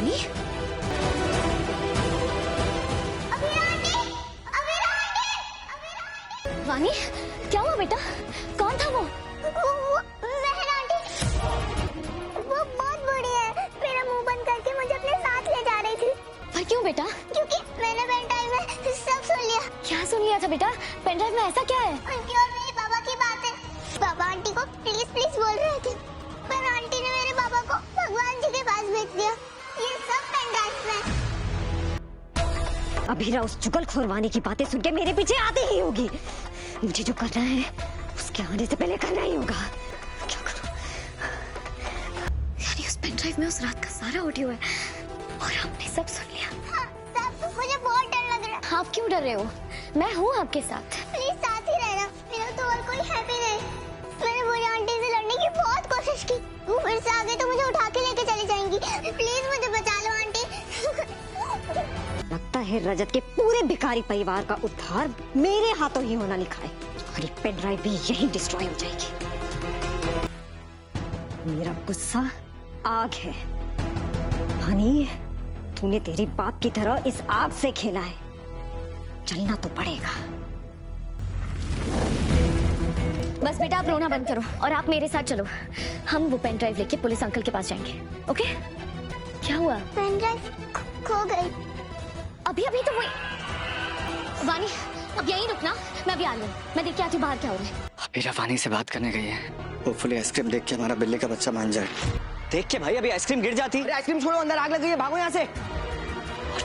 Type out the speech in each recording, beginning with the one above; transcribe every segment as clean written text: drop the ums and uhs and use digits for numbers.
वानी, वानी क्या हुआ बेटा? कौन था वो? मेहर आंटी, वो बहुत बुरी है। मेरा मुंह बंद करके मुझे अपने साथ ले जा रही थी। पर क्यों बेटा? क्योंकि मैंने पेन ड्राइव में सब सुन लिया। क्या सुन लिया था बेटा? पेन ड्राइव में ऐसा क्या है? आंटी और मेरे पापा की बात है। पापा आंटी को प्लीज प्लीज बोल रहे थे, पर आंटी ने मेरे पापा को भगवान जी के पास भेज दिया। ये सब पेन ड्राइव में। अभीरा उस चुगलखोर वानी की बातें सुन के मेरे पीछे आती ही होगी। मुझे जो करना है उसके आने से पहले करना ही होगा। क्या करूं? यानी उस पेन ड्राइव में उस रात का सारा ऑडियो है और आपने सब सुन लिया। हाँ, सब। मुझे बहुत डर लग रहा है। आप क्यों डर रहे हो? मैं हूँ आपके साथ। प्लीज साथ ही रहना, मेरा तो और कोई है भी नहीं। मैंने बुरी आंटी से लड़ने की बहुत कोशिश की, वो फिर से आ गई तो मुझे उठा के लेके चली जाएंगी। प्लीज मुझे बचा लो आंटी। लगता है रजत के पूरे भिखारी परिवार का उद्धार मेरे हाथों ही होना लिखा है और ये पेन ड्राइव भी यही डिस्ट्रॉय हो जाएगी। मेरा गुस्सा आग है हनी, तूने तेरी बाप की तरह इस आग से खेला है, चलना तो पड़ेगा। बस बेटा आप रोना बंद करो और आप मेरे साथ चलो। हम वो पेन ड्राइव लेके पुलिस अंकल के पास जाएंगे। ओके? क्या हुआ? पेन ड्राइव खो गई। अभी अभी तो वही। वानी अब यहीं रुकना, मैं अभी आ रही हूँ। मैं देख के आती हूँ बाहर क्या हो रहा है। अभीरा वानी से बात करने गई है। होपफुली आइसक्रीम देख के हमारा बिल्ली का बच्चा मान जाए। देख के भाई अभी आइसक्रीम गिर जाती। अरे आइसक्रीम छोड़ो, अंदर आग लग गई है, भागो यहाँ से।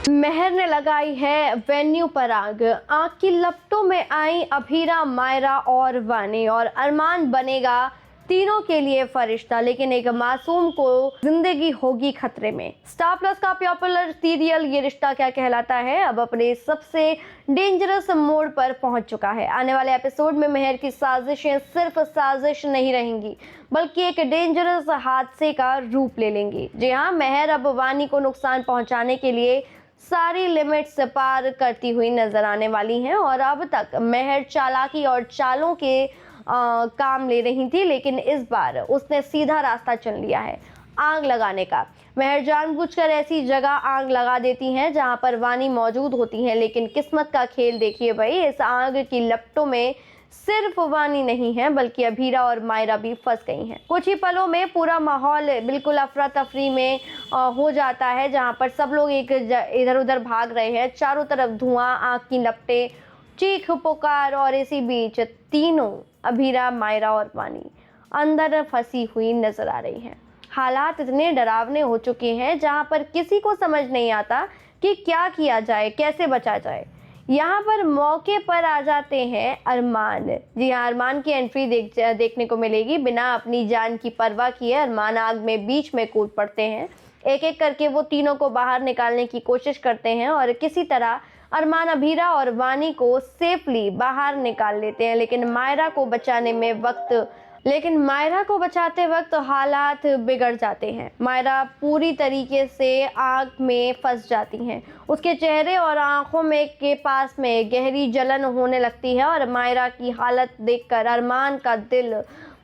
मेहर ने लगाई है वेन्यू पर आग। आग की लपटों में आई अभीरा, मायरा और वानी, और अरमान बनेगा तीनों के लिए फरिश्ता, लेकिन एक मासूम को जिंदगी होगी खतरे में। स्टार प्लस का पॉपुलर सीरियल ये रिश्ता क्या कहलाता है अब अपने सबसे डेंजरस मोड़ पर पहुंच चुका है। आने वाले एपिसोड में मेहर की साजिशें सिर्फ साजिश नहीं रहेंगी बल्कि एक डेंजरस हादसे का रूप ले लेंगी। जी हाँ, मेहर अब वानी को नुकसान पहुंचाने के लिए सारी लिमिट्स पार करती हुई नजर आने वाली हैं और अब तक मेहर चालाकी और चालों के काम ले रही थी, लेकिन इस बार उसने सीधा रास्ता चुन लिया है आग लगाने का। मेहर जानबूझकर ऐसी जगह आग लगा देती हैं जहां पर वानी मौजूद होती हैं, लेकिन किस्मत का खेल देखिए भाई, इस आग की लपटों में सिर्फ वानी नहीं है बल्कि अभीरा और मायरा भी फंस गई हैं। कुछ ही पलों में पूरा माहौल बिल्कुल अफरा तफरी में हो जाता है, जहां पर सब लोग एक इधर उधर भाग रहे हैं। चारों तरफ धुआं, आग की लपटें, चीख पुकार, और इसी बीच तीनों अभीरा, मायरा और वानी अंदर फंसी हुई नजर आ रही हैं। हालात इतने डरावने हो चुके हैं जहां पर किसी को समझ नहीं आता कि क्या किया जाए, कैसे बचा जाए। यहाँ पर मौके पर आ जाते हैं अरमान। जी हाँ, अरमान की एंट्री देखने को मिलेगी। बिना अपनी जान की परवाह किए अरमान आग में बीच में कूद पड़ते हैं। एक एक करके वो तीनों को बाहर निकालने की कोशिश करते हैं और किसी तरह अरमान अभीरा और वानी को सेफली बाहर निकाल लेते हैं, लेकिन मायरा को बचाते वक्त हालात बिगड़ जाते हैं। मायरा पूरी तरीके से आग में फंस जाती हैं। उसके चेहरे और आंखों में के पास में गहरी जलन होने लगती है और मायरा की हालत देखकर अरमान का दिल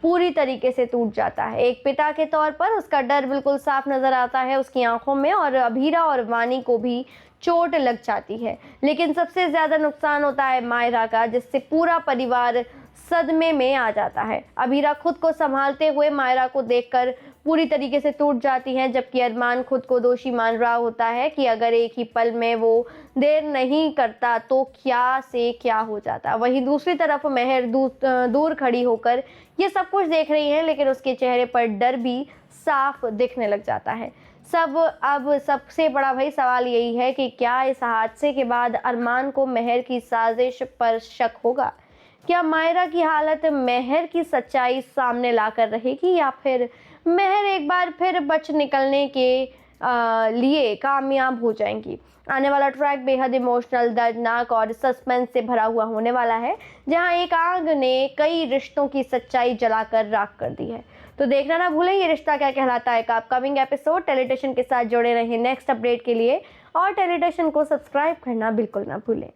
पूरी तरीके से टूट जाता है। एक पिता के तौर पर उसका डर बिल्कुल साफ नजर आता है उसकी आंखों में, और अभीरा और वानी को भी चोट लग जाती है। लेकिन सबसे ज्यादा नुकसान होता है मायरा का, जिससे पूरा परिवार सदमे में आ जाता है। अभीरा खुद को संभालते हुए मायरा को देखकर पूरी तरीके से टूट जाती हैं, जबकि अरमान खुद को दोषी मान रहा होता है कि अगर एक ही पल में वो देर नहीं करता तो क्या से क्या हो जाता। वहीं दूसरी तरफ मेहर दूर खड़ी होकर ये सब कुछ देख रही है, लेकिन उसके चेहरे पर डर भी साफ दिखने लग जाता है। अब सबसे बड़ा भाई सवाल यही है कि क्या इस हादसे के बाद अरमान को मेहर की साजिश पर शक होगा? क्या मायरा की हालत मेहर की सच्चाई सामने लाकर रहेगी, या फिर मेहर एक बार फिर बच निकलने के लिए कामयाब हो जाएंगी? आने वाला ट्रैक बेहद इमोशनल, दर्दनाक और सस्पेंस से भरा हुआ होने वाला है, जहां एक आग ने कई रिश्तों की सच्चाई जलाकर राख कर दी है। तो देखना ना भूलें ये रिश्ता क्या कहलाता है का अपकमिंग एपिसोड। टेलीविजन के साथ जुड़े रहें नेक्स्ट अपडेट के लिए, और टेलीविजन को सब्सक्राइब करना बिल्कुल ना भूलें।